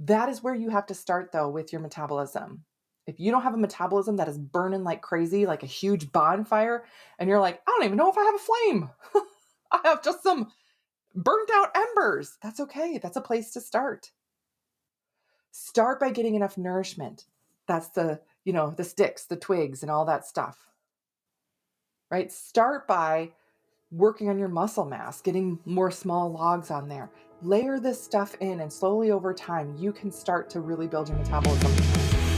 That is where you have to start though with your metabolism. If you don't have a metabolism that is burning like crazy, like a huge bonfire, and you're like, I don't even know if I have a flame. I have just some burnt out embers. That's okay. That's a place to start. Start by getting enough nourishment. That's the sticks, the twigs, and all that stuff, right? Start by working on your muscle mass, getting more small logs on there. Layer this stuff in, and slowly over time, you can start to really build your metabolism.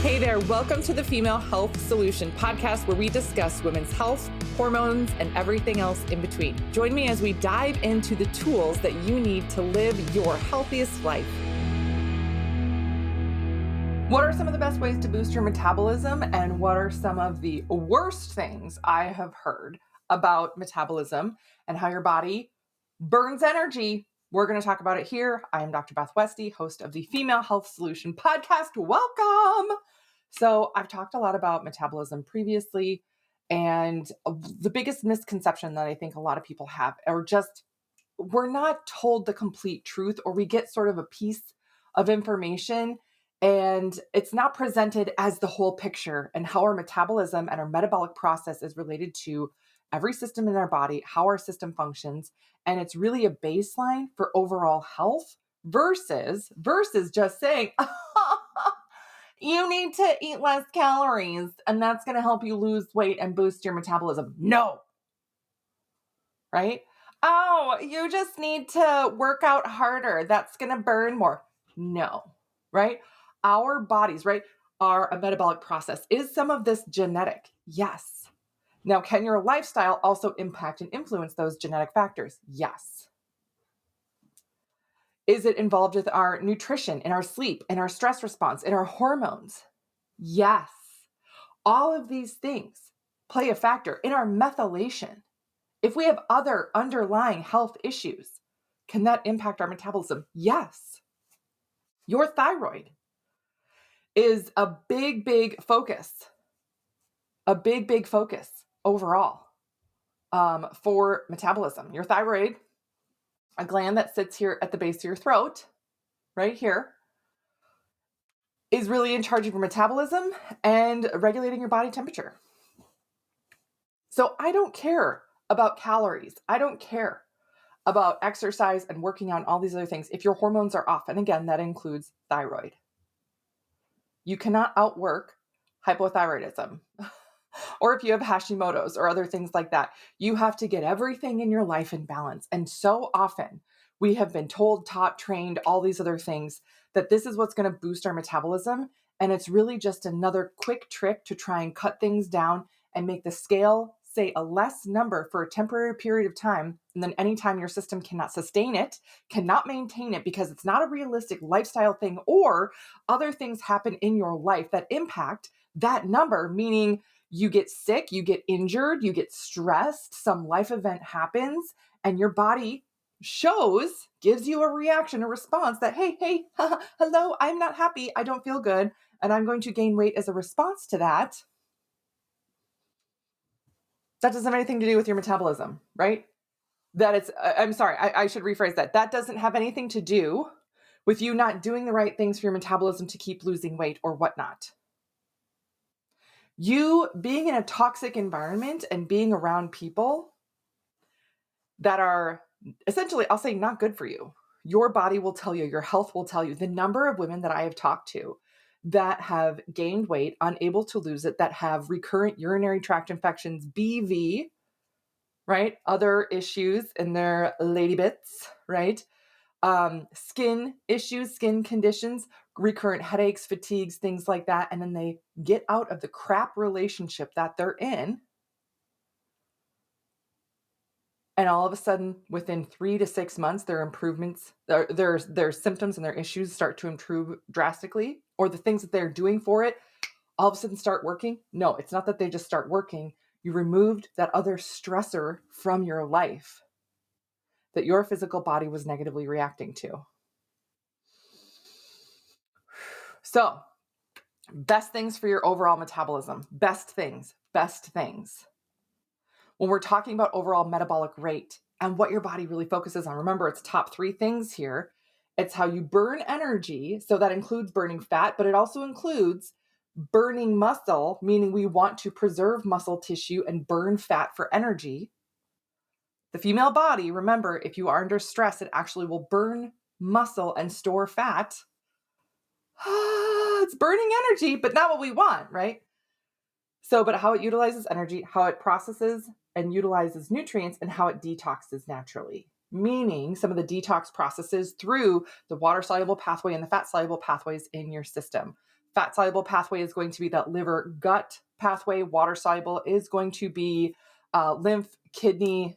Hey there, welcome to the Female Health Solution podcast, where we discuss women's health, hormones, and everything else in between. Join me as we dive into the tools that you need to live your healthiest life. What are some of the best ways to boost your metabolism, and what are some of the worst things I have heard about metabolism and how your body burns energy? We're going to talk about it here. I am Dr. Beth Westy, host of the Female Health Solution podcast. Welcome. So I've talked a lot about metabolism previously, and the biggest misconception that I think a lot of people have are just we're not told the complete truth, or we get sort of a piece of information and it's not presented as the whole picture, and how our metabolism and our metabolic process is related to every system in our body, how our system functions. And it's really a baseline for overall health versus just saying, you need to eat less calories and that's going to help you lose weight and boost your metabolism. No, right? Oh, you just need to work out harder. That's going to burn more. No, right? Our bodies, right, are a metabolic process. Is some of this genetic? Yes. Now, can your lifestyle also impact and influence those genetic factors? Yes. Is it involved with our nutrition, in our sleep, in our stress response, in our hormones? Yes. All of these things play a factor in our methylation. If we have other underlying health issues, can that impact our metabolism? Yes. Your thyroid is a big focus, overall for metabolism. Your thyroid, a gland that sits here at the base of your throat, right here, is really in charge of your metabolism and regulating your body temperature. So I don't care about calories. I don't care about exercise and working on all these other things if your hormones are off. And again, that includes thyroid. You cannot outwork hypothyroidism. Or if you have Hashimoto's or other things like that, you have to get everything in your life in balance. And so often we have been told, taught, trained, all these other things, that this is what's going to boost our metabolism. And it's really just another quick trick to try and cut things down and make the scale say a less number for a temporary period of time. And then anytime your system cannot sustain it, cannot maintain it because it's not a realistic lifestyle thing, or other things happen in your life that impact that number, meaning you get sick, you get injured, you get stressed, some life event happens, and your body gives you a reaction, a response that, hey, hello, I'm not happy, I don't feel good, and I'm going to gain weight as a response to that. That doesn't have anything to do with your metabolism, right? I should rephrase that. That doesn't have anything to do with you not doing the right things for your metabolism to keep losing weight or whatnot. You being in a toxic environment and being around people that are essentially, I'll say, not good for you. Your body will tell you, your health will tell you. The number of women that I have talked to that have gained weight, unable to lose it, that have recurrent urinary tract infections, BV, right? Other issues in their lady bits, right? Skin issues, skin conditions, recurrent headaches, fatigues, things like that. And then they get out of the crap relationship that they're in. And all of a sudden, within 3 to 6 months, their improvements, their symptoms and their issues start to improve drastically, or the things that they're doing for it all of a sudden start working. No, it's not that they just start working. You removed that other stressor from your life that your physical body was negatively reacting to. So, best things for your overall metabolism. Best things. When we're talking about overall metabolic rate and what your body really focuses on, remember, it's top 3 things here. It's how you burn energy. So that includes burning fat, but it also includes burning muscle, meaning we want to preserve muscle tissue and burn fat for energy. The female body, remember, if you are under stress, it actually will burn muscle and store fat. It's burning energy, but not what we want, right? So, but how it utilizes energy, how it processes and utilizes nutrients, and how it detoxes naturally. Meaning some of the detox processes through the water-soluble pathway and the fat-soluble pathways in your system. Fat-soluble pathway is going to be that liver-gut pathway. Water-soluble is going to be lymph, kidney,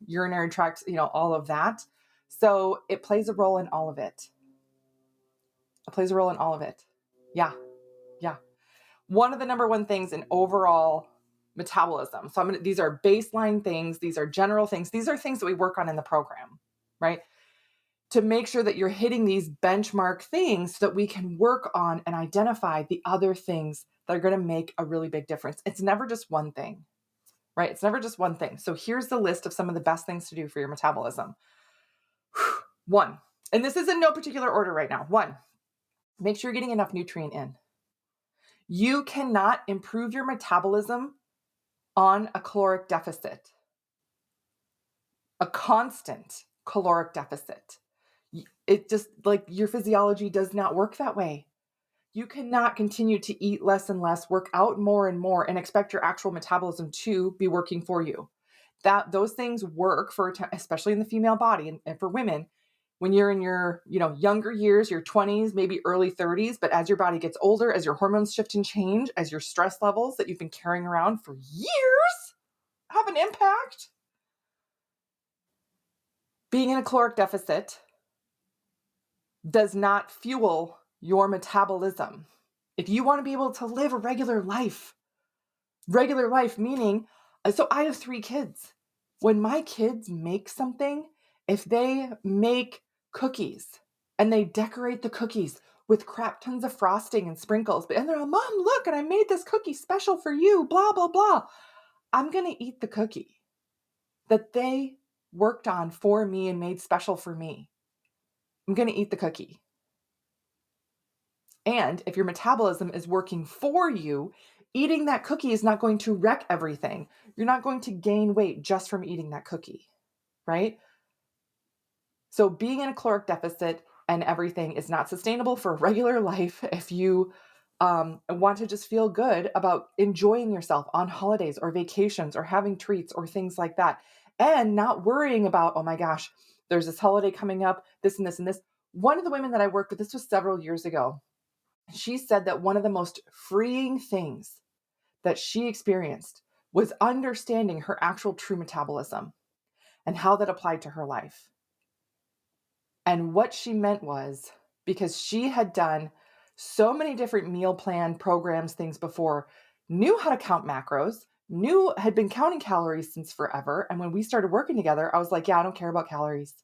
urinary tract, all of that. So it plays a role in all of it. It plays a role in all of it. Yeah. One of the number one things in overall metabolism. So these are baseline things. These are general things. These are things that we work on in the program, right? To make sure that you're hitting these benchmark things so that we can work on and identify the other things that are going to make a really big difference. It's never just one thing, right? It's never just one thing. So here's the list of some of the best things to do for your metabolism. 1, and this is in no particular order right now. 1, make sure you're getting enough nutrient in. You cannot improve your metabolism on a caloric deficit, a constant caloric deficit. It just like your physiology does not work that way. You cannot continue to eat less and less, work out more and more, and expect your actual metabolism to be working for you. Those things work for, especially in the female body and for women, when you're in your, younger years, your 20s, maybe early 30s, but as your body gets older, as your hormones shift and change, as your stress levels that you've been carrying around for years have an impact. Being in a caloric deficit does not fuel your metabolism. If you want to be able to live a regular life meaning, so I have 3 kids. When my kids make something, if they make cookies and they decorate the cookies with crap tons of frosting and sprinkles, and they're like, Mom, look, and I made this cookie special for you, blah, blah, blah. I'm going to eat the cookie that they worked on for me and made special for me. I'm going to eat the cookie. And if your metabolism is working for you, eating that cookie is not going to wreck everything. You're not going to gain weight just from eating that cookie, right? So being in a caloric deficit and everything is not sustainable for regular life if you want to just feel good about enjoying yourself on holidays or vacations or having treats or things like that, and not worrying about, oh my gosh, there's this holiday coming up, this and this and this. One of the women that I worked with, this was several years ago, she said that one of the most freeing things that she experienced was understanding her actual true metabolism and how that applied to her life. And what she meant was, because she had done so many different meal plan programs, things before, knew how to count macros, had been counting calories since forever. And when we started working together, I was like, yeah, I don't care about calories.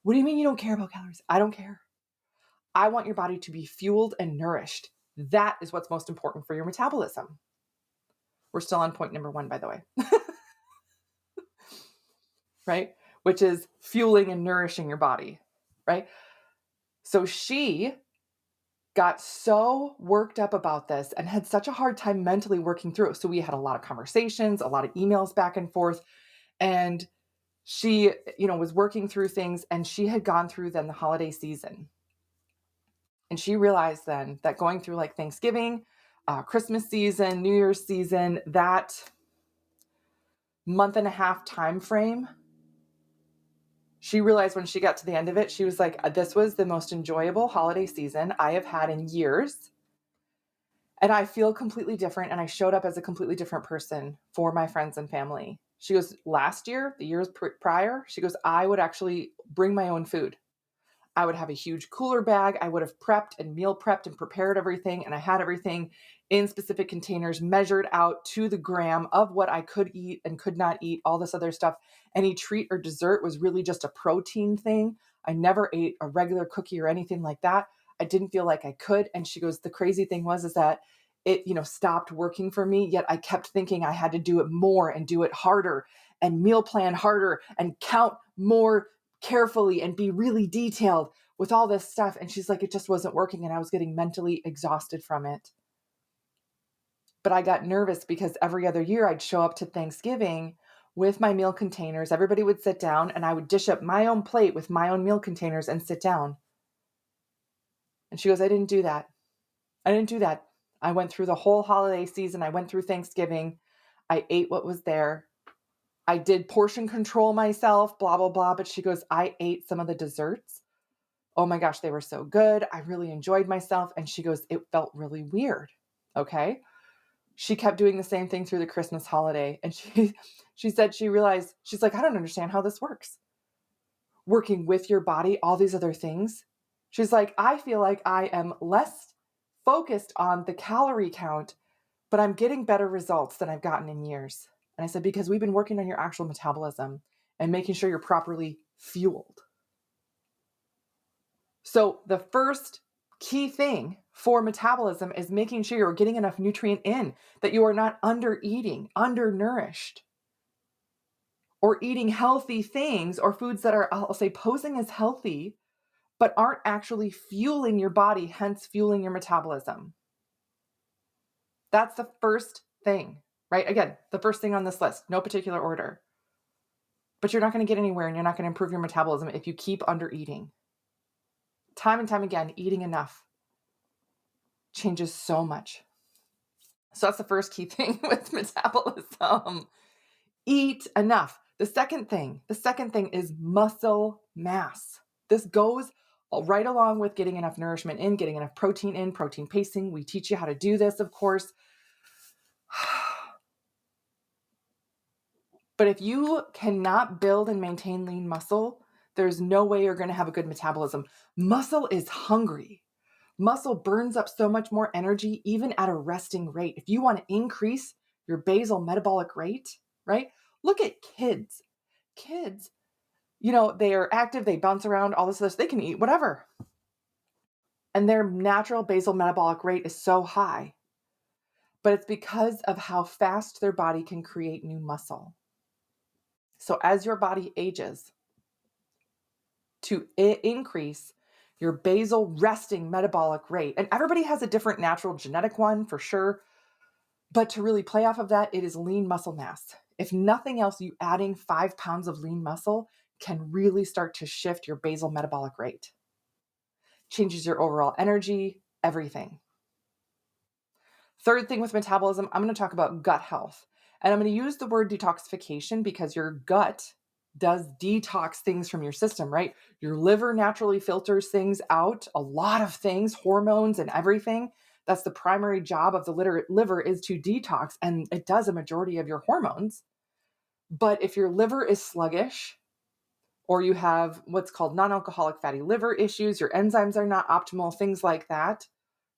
What do you mean you don't care about calories? I don't care. I want your body to be fueled and nourished. That is what's most important for your metabolism. We're still on point number 1, by the way. Right? Which is fueling and nourishing your body, right? So she got so worked up about this and had such a hard time mentally working through it. So we had a lot of conversations, a lot of emails back and forth. And she, was working through things, and she had gone through then the holiday season. And she realized then that going through like Thanksgiving, Christmas season, New Year's season, that month and a half time frame, she realized when she got to the end of it, she was like, this was the most enjoyable holiday season I have had in years. And I feel completely different. And I showed up as a completely different person for my friends and family. She goes, last year, the years prior, she goes, I would actually bring my own food. I would have a huge cooler bag. I would have prepped and meal prepped and prepared everything. And I had everything in specific containers measured out to the gram of what I could eat and could not eat, all this other stuff. Any treat or dessert was really just a protein thing. I never ate a regular cookie or anything like that. I didn't feel like I could. And she goes, the crazy thing is that it, stopped working for me. Yet I kept thinking I had to do it more and do it harder and meal plan harder and count more carefully and be really detailed, with all this stuff. And she's like, it just wasn't working. And I was getting mentally exhausted from it. But I got nervous because every other year I'd show up to Thanksgiving with my meal containers. Everybody would sit down and I would dish up my own plate with my own meal containers and sit down. And she goes, I didn't do that. I didn't do that. I went through the whole holiday season. I went through Thanksgiving. I ate what was there. I did portion control myself, blah, blah, blah. But she goes, I ate some of the desserts. Oh my gosh, they were so good. I really enjoyed myself. And she goes, it felt really weird. Okay. She kept doing the same thing through the Christmas holiday. And she said she realized, she's like, I don't understand how this works. Working with your body, all these other things. She's like, I feel like I am less focused on the calorie count, but I'm getting better results than I've gotten in years. And I said, because we've been working on your actual metabolism and making sure you're properly fueled. So the first key thing for metabolism is making sure you're getting enough nutrient in, that you are not under eating, undernourished, or eating healthy things or foods that are, I'll say, posing as healthy, but aren't actually fueling your body, hence fueling your metabolism. That's the first thing, right? Again, the first thing on this list, no particular order. But you're not going to get anywhere and you're not going to improve your metabolism if you keep under eating. Time and time again, eating enough changes so much. So that's the first key thing with metabolism. Eat enough. The second thing is muscle mass. This goes right along with getting enough nourishment in, getting enough protein in, protein pacing. We teach you how to do this, of course. But if you cannot build and maintain lean muscle, there's no way you're going to have a good metabolism. Muscle is hungry. Muscle burns up so much more energy, even at a resting rate. If you want to increase your basal metabolic rate, right? Look at kids. Kids, they are active, they bounce around, all this, they can eat whatever. And their natural basal metabolic rate is so high. But it's because of how fast their body can create new muscle. So as your body ages, to increase your basal resting metabolic rate, and everybody has a different natural genetic one for sure, but to really play off of that, it is lean muscle mass. If nothing else, you adding 5 pounds of lean muscle can really start to shift your basal metabolic rate. Changes your overall energy, everything. Third thing with metabolism, I'm going to talk about gut health. And I'm going to use the word detoxification because your gut does detox things from your system, right? Your liver naturally filters things out, a lot of things, hormones and everything. That's the primary job of the liver is to detox, and it does a majority of your hormones. But if your liver is sluggish, or you have what's called non-alcoholic fatty liver issues, your enzymes are not optimal, things like that,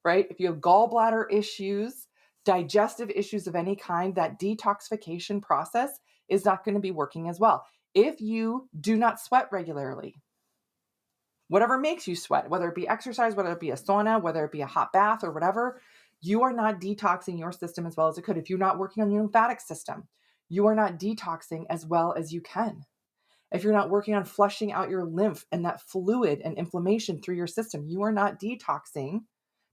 right? If you have gallbladder issues, digestive issues of any kind, that detoxification process is not going to be working as well. If you do not sweat regularly, whatever makes you sweat, whether it be exercise, whether it be a sauna, whether it be a hot bath or whatever, you are not detoxing your system as well as it could. If you're not working on your lymphatic system, you are not detoxing as well as you can. If you're not working on flushing out your lymph and that fluid and inflammation through your system, you are not detoxing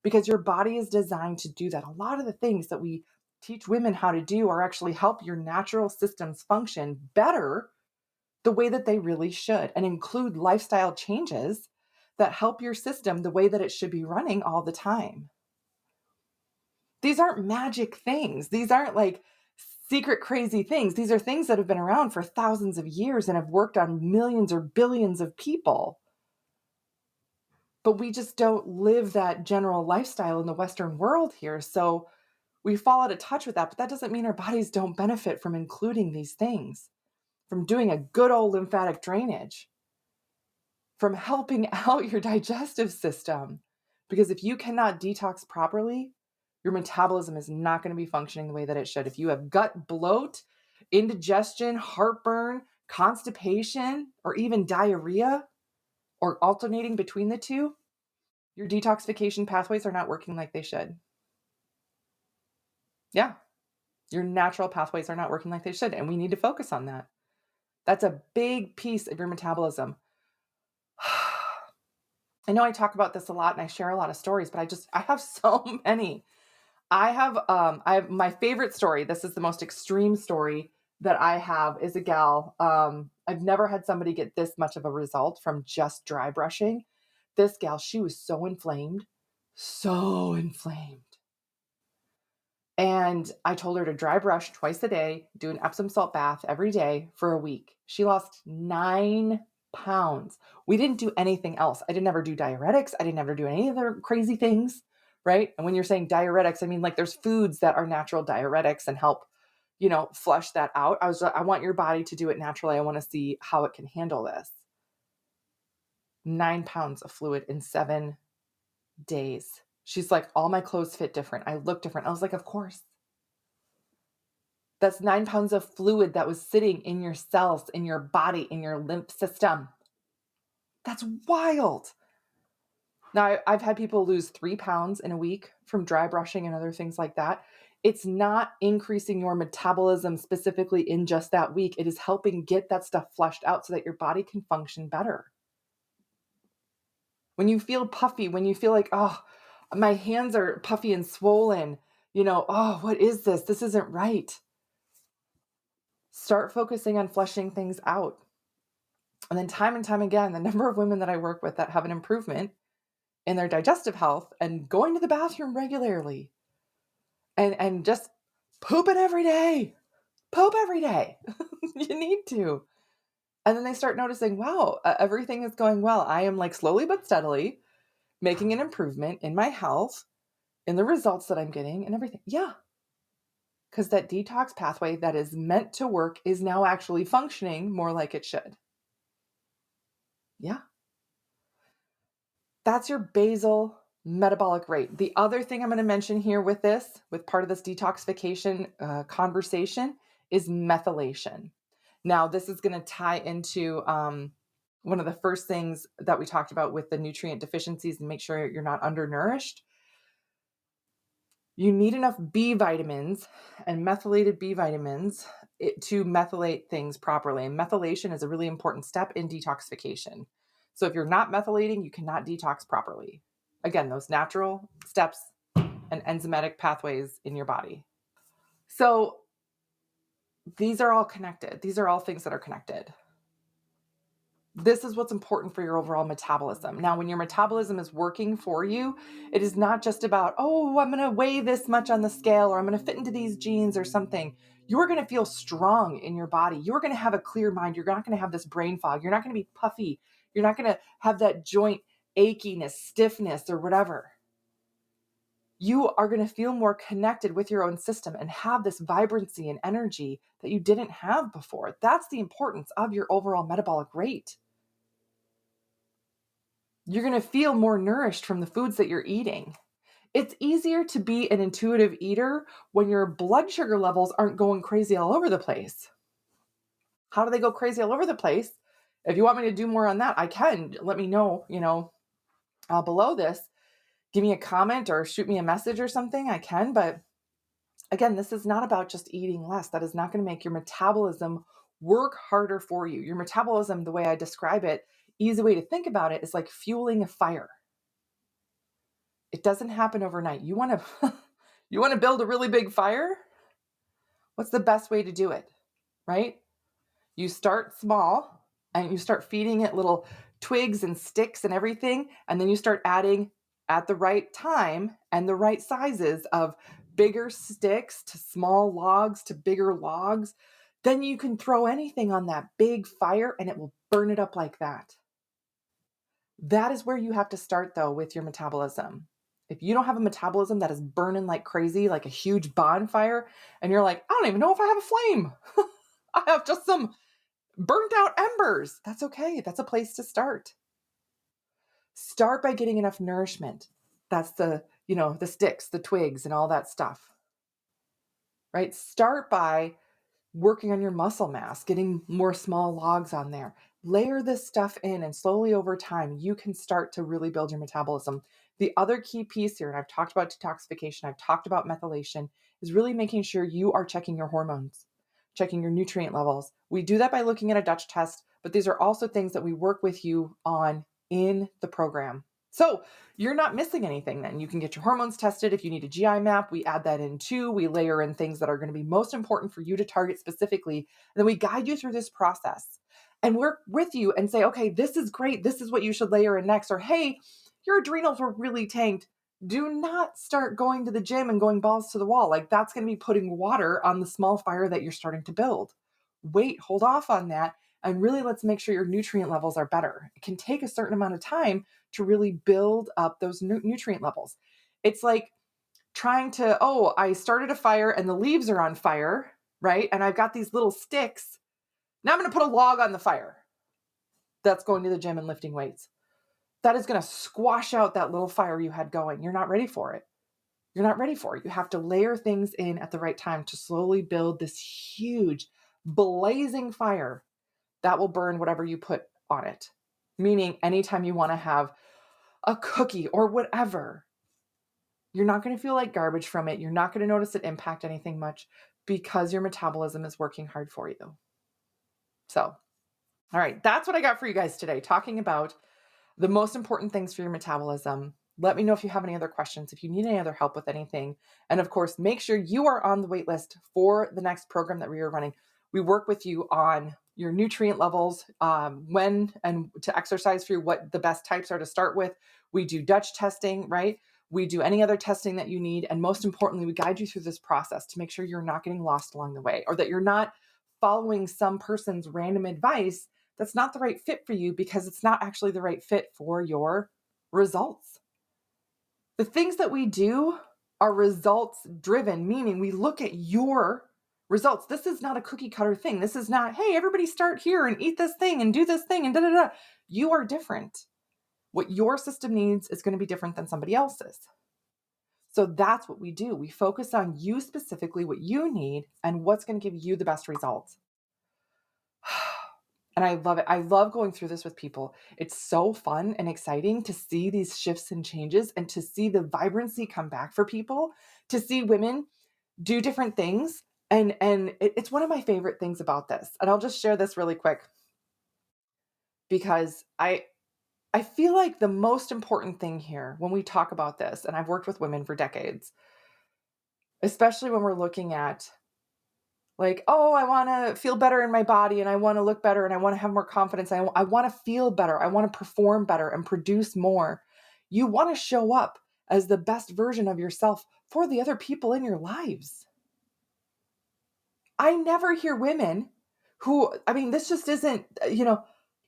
because your body is designed to do that. A lot of the things that we teach women how to do are actually help your natural systems function better the way that they really should, and include lifestyle changes that help your system the way that it should be running all the time. These aren't magic things. These aren't like secret crazy things. These are things that have been around for thousands of years and have worked on millions or billions of people. But we just don't live that general lifestyle in the Western world here. So we fall out of touch with that. But that doesn't mean our bodies don't benefit from including these things, from doing a good old lymphatic drainage, from helping out your digestive system. Because if you cannot detox properly, your metabolism is not going to be functioning the way that it should. If you have gut bloat, indigestion, heartburn, constipation, or even diarrhea, or alternating between the two, your detoxification pathways are not working like they should. Yeah, your natural pathways are not working like they should, and we need to focus on that. That's a big piece of your metabolism. I know I talk about this a lot and I share a lot of stories, but I have so many. I have my favorite story. This is the most extreme story that I have is a gal. I've never had somebody get this much of a result from just dry brushing. This gal, she was so inflamed. And I told her to dry brush twice a day, do an Epsom salt bath every day for a week. She lost 9 pounds. We didn't do anything else. I didn't ever do diuretics. I didn't ever do any other crazy things, right? And when you're saying diuretics, I mean like there's foods that are natural diuretics and help, flush that out. I want your body to do it naturally. I want to see how it can handle this. 9 pounds of fluid in 7 days. She's like, all my clothes fit different. I look different. I was like, of course. That's 9 pounds of fluid that was sitting in your cells, in your body, in your lymph system. That's wild. Now, I've had people lose 3 pounds in a week from dry brushing and other things like that. It's not increasing your metabolism specifically in just that week. It is helping get that stuff flushed out so that your body can function better. When you feel puffy, when you feel like, oh, my hands are puffy and swollen, oh, what is this? This isn't right. Start focusing on flushing things out. And then time and time again, the number of women that I work with that have an improvement in their digestive health and going to the bathroom regularly and just pooping every day. Poop every day. You need to. And then they start noticing, wow, everything is going well. I am like slowly but steadily making an improvement in my health, in the results that I'm getting and everything. Yeah. Because that detox pathway that is meant to work is now actually functioning more like it should. Yeah. That's your basal metabolic rate. The other thing I'm going to mention here with part of this detoxification conversation is methylation. Now, this is going to tie into one of the first things that we talked about with the nutrient deficiencies and make sure you're not undernourished. You need enough B vitamins and methylated B vitamins to methylate things properly. And methylation is a really important step in detoxification. So if you're not methylating, you cannot detox properly. Again, those natural steps and enzymatic pathways in your body. So these are all connected. These are all things that are connected. This is what's important for your overall metabolism. Now, when your metabolism is working for you, it is not just about, oh, I'm going to weigh this much on the scale or I'm going to fit into these jeans or something. You're going to feel strong in your body. You're going to have a clear mind. You're not going to have this brain fog. You're not going to be puffy. You're not going to have that joint achiness, stiffness, or whatever. You are going to feel more connected with your own system and have this vibrancy and energy that you didn't have before. That's the importance of your overall metabolic rate. You're going to feel more nourished from the foods that you're eating. It's easier to be an intuitive eater when your blood sugar levels aren't going crazy all over the place. How do they go crazy all over the place? If you want me to do more on that, I can. Let me know, below this. Give me a comment or shoot me a message or something. I can. But again, this is not about just eating less. That is not going to make your metabolism work harder for you. Your metabolism, the way I describe it, easy way to think about it is like fueling a fire. It doesn't happen overnight. You want to you want to build a really big fire? What's the best way to do it? Right? You start small and you start feeding it little twigs and sticks and everything, and then you start adding at the right time and the right sizes of bigger sticks to small logs to bigger logs. Then you can throw anything on that big fire and it will burn it up like that. That is where you have to start, though, with your metabolism. If you don't have a metabolism that is burning like crazy, like a huge bonfire, and you're like, I don't even know if I have a flame. I have just some burnt out embers. That's okay. That's a place to start. Start by getting enough nourishment. That's the sticks, the twigs, and all that stuff, right? Start by working on your muscle mass, getting more small logs on there. Layer this stuff in, and slowly over time, you can start to really build your metabolism. The other key piece here, and I've talked about detoxification, I've talked about methylation, is really making sure you are checking your hormones, checking your nutrient levels. We do that by looking at a Dutch test, but these are also things that we work with you on in the program. So you're not missing anything then. You can get your hormones tested. If you need a GI map, we add that in too. We layer in things that are going to be most important for you to target specifically. And then we guide you through this process and work with you and say, okay, this is great. This is what you should layer in next. Or, hey, your adrenals were really tanked. Do not start going to the gym and going balls to the wall. Like that's going to be putting water on the small fire that you're starting to build. Wait, hold off on that. And really, let's make sure your nutrient levels are better. It can take a certain amount of time to really build up those nutrient levels. It's like trying to, oh, I started a fire and the leaves are on fire, right? And I've got these little sticks. Now I'm going to put a log on the fire. That's going to the gym and lifting weights. That is going to squash out that little fire you had going. You're not ready for it. You're not ready for it. You have to layer things in at the right time to slowly build this huge, blazing fire that will burn whatever you put on it. Meaning anytime you want to have a cookie or whatever, you're not going to feel like garbage from it. You're not going to notice it impact anything much because your metabolism is working hard for you. So, all right, that's what I got for you guys today, talking about the most important things for your metabolism. Let me know if you have any other questions, if you need any other help with anything. And of course, make sure you are on the wait list for the next program that we are running. We work with you on your nutrient levels, when and to exercise through what the best types are to start with. We do Dutch testing, right? We do any other testing that you need. And most importantly, we guide you through this process to make sure you're not getting lost along the way or that you're not following some person's random advice that's not the right fit for you because it's not actually the right fit for your results. The things that we do are results driven, meaning we look at your results. This is not a cookie cutter thing. This is not, hey, everybody start here and eat this thing and do this thing and da da da. You are different. What your system needs is going to be different than somebody else's. So that's what we do. We focus on you specifically, what you need, and what's going to give you the best results. And I love it. I love going through this with people. It's so fun and exciting to see these shifts and changes and to see the vibrancy come back for people, to see women do different things. And it's one of my favorite things about this. And I'll just share this really quick because I feel like the most important thing here when we talk about this, and I've worked with women for decades, especially when we're looking at like, oh, I want to feel better in my body and I want to look better and I want to have more confidence. I want to feel better. I want to perform better and produce more. You want to show up as the best version of yourself for the other people in your lives. I never hear women who, I mean, this just isn't,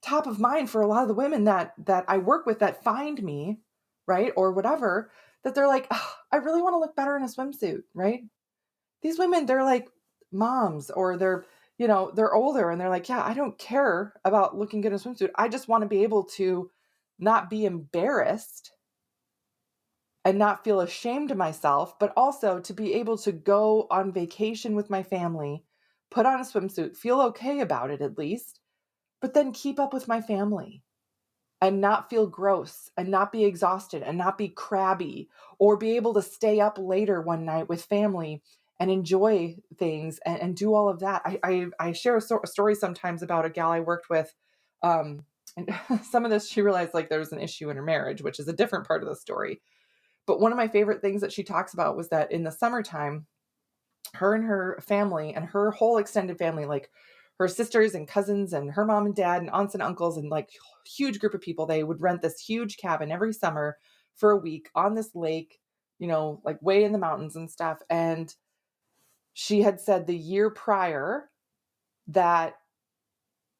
top of mind for a lot of the women that I work with that find me, right? Or whatever, that they're like, oh, I really want to look better in a swimsuit, right? These women, they're like moms or they're older and they're like, yeah, I don't care about looking good in a swimsuit. I just want to be able to not be embarrassed and not feel ashamed of myself, but also to be able to go on vacation with my family, put on a swimsuit, feel okay about it at least, but then keep up with my family and not feel gross and not be exhausted and not be crabby or be able to stay up later one night with family and enjoy things and do all of that. I share a story sometimes about a gal I worked with. And some of this, she realized like there was an issue in her marriage, which is a different part of the story. But one of my favorite things that she talks about was that in the summertime, her and her family and her whole extended family, like her sisters and cousins and her mom and dad and aunts and uncles and like huge group of people, they would rent this huge cabin every summer for a week on this lake, like way in the mountains and stuff. And she had said the year prior that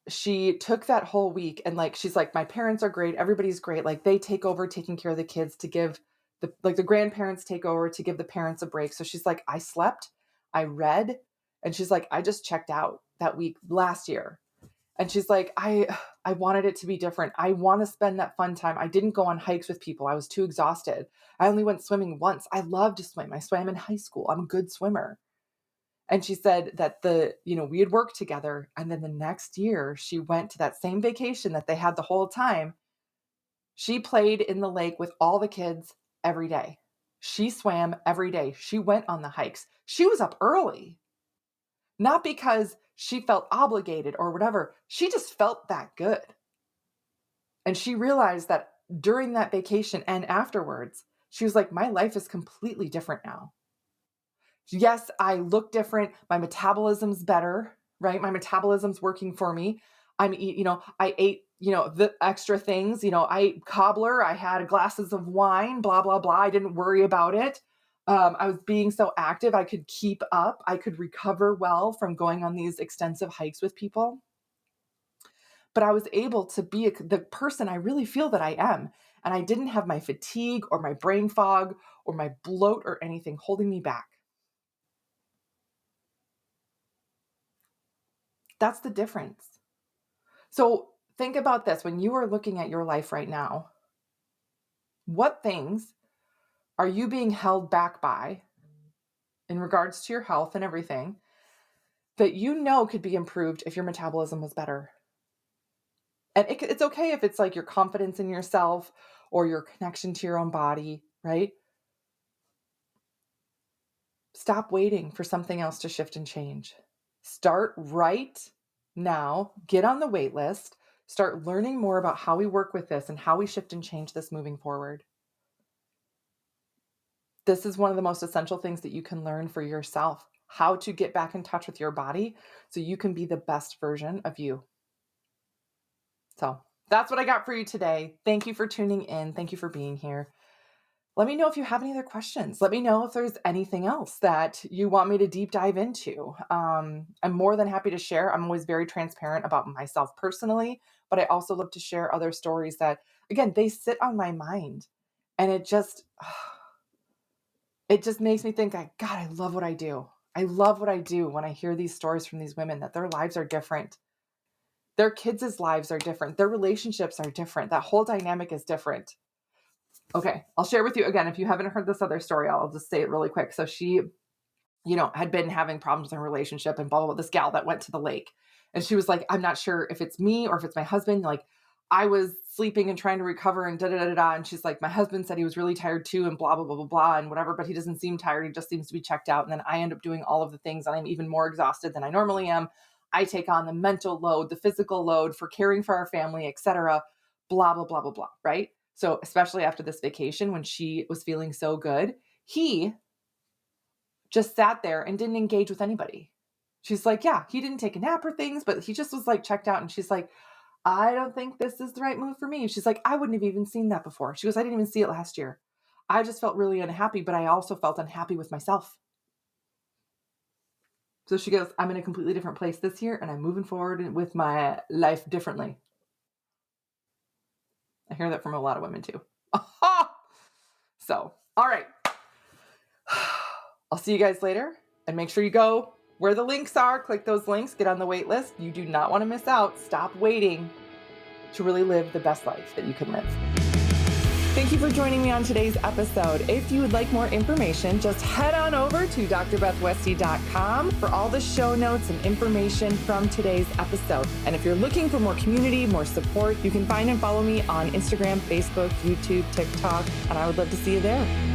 she took that whole week and like, she's like, my parents are great. Everybody's great. Like they take over taking care of the kids to give the grandparents take over to give the parents a break. So she's like, I slept, I read, and she's like, I just checked out that week last year. And she's like, I wanted it to be different. I want to spend that fun time. I didn't go on hikes with people. I was too exhausted. I only went swimming once. I love to swim. I swam in high school. I'm a good swimmer. And she said that we had worked together. And then the next year she went to that same vacation that they had the whole time. She played in the lake with all the kids every day. She swam every day. She went on the hikes. She was up early, not because she felt obligated or whatever. She just felt that good. And she realized that during that vacation and afterwards, she was like, my life is completely different now. Yes, I look different. My metabolism's better, right? My metabolism's working for me. I ate, the extra things, I ate cobbler. I had glasses of wine, blah, blah, blah. I didn't worry about it. I was being so active. I could keep up. I could recover well from going on these extensive hikes with people. But I was able to be the person I really feel that I am. And I didn't have my fatigue or my brain fog or my bloat or anything holding me back. That's the difference. So think about this. When you are looking at your life right now, what things are you being held back by in regards to your health and everything that could be improved if your metabolism was better? And it's okay if it's like your confidence in yourself or your connection to your own body, right? Stop waiting for something else to shift and change. Start right now, get on the wait list, start learning more about how we work with this and how we shift and change this moving forward. This is one of the most essential things that you can learn for yourself, how to get back in touch with your body so you can be the best version of you. So that's what I got for you today. Thank you for tuning in. Thank you for being here. Let me know if you have any other questions. Let me know if there's anything else that you want me to deep dive into. I'm more than happy to share. I'm always very transparent about myself personally, but I also love to share other stories that, again, they sit on my mind. And it just makes me think, God, I love what I do. I love what I do when I hear these stories from these women, that their lives are different. Their kids' lives are different. Their relationships are different. That whole dynamic is different. Okay, I'll share with you again. If you haven't heard this other story, I'll just say it really quick. So she, had been having problems in her relationship and blah, blah, blah, this gal that went to the lake. And she was like, I'm not sure if it's me or if it's my husband. Like, I was sleeping and trying to recover and da-da-da-da-da. And she's like, my husband said he was really tired too and blah, blah, blah, blah, blah, and whatever, but he doesn't seem tired. He just seems to be checked out. And then I end up doing all of the things and I'm even more exhausted than I normally am. I take on the mental load, the physical load for caring for our family, etc. Blah, blah, blah, blah, blah, right? So especially after this vacation, when she was feeling so good, he just sat there and didn't engage with anybody. She's like, yeah, he didn't take a nap or things, but he just was like checked out. And she's like, I don't think this is the right move for me. She's like, I wouldn't have even seen that before. She goes, I didn't even see it last year. I just felt really unhappy, but I also felt unhappy with myself. So she goes, I'm in a completely different place this year and I'm moving forward with my life differently. I hear that from a lot of women too. So, all right. I'll see you guys later, and make sure you go where the links are. Click those links, get on the wait list. You do not want to miss out. Stop waiting to really live the best life that you can live. Thank you for joining me on today's episode. If you would like more information, just head on over to drbethwesty.com for all the show notes and information from today's episode. And if you're looking for more community, more support, you can find and follow me on Instagram, Facebook, YouTube, TikTok, and I would love to see you there.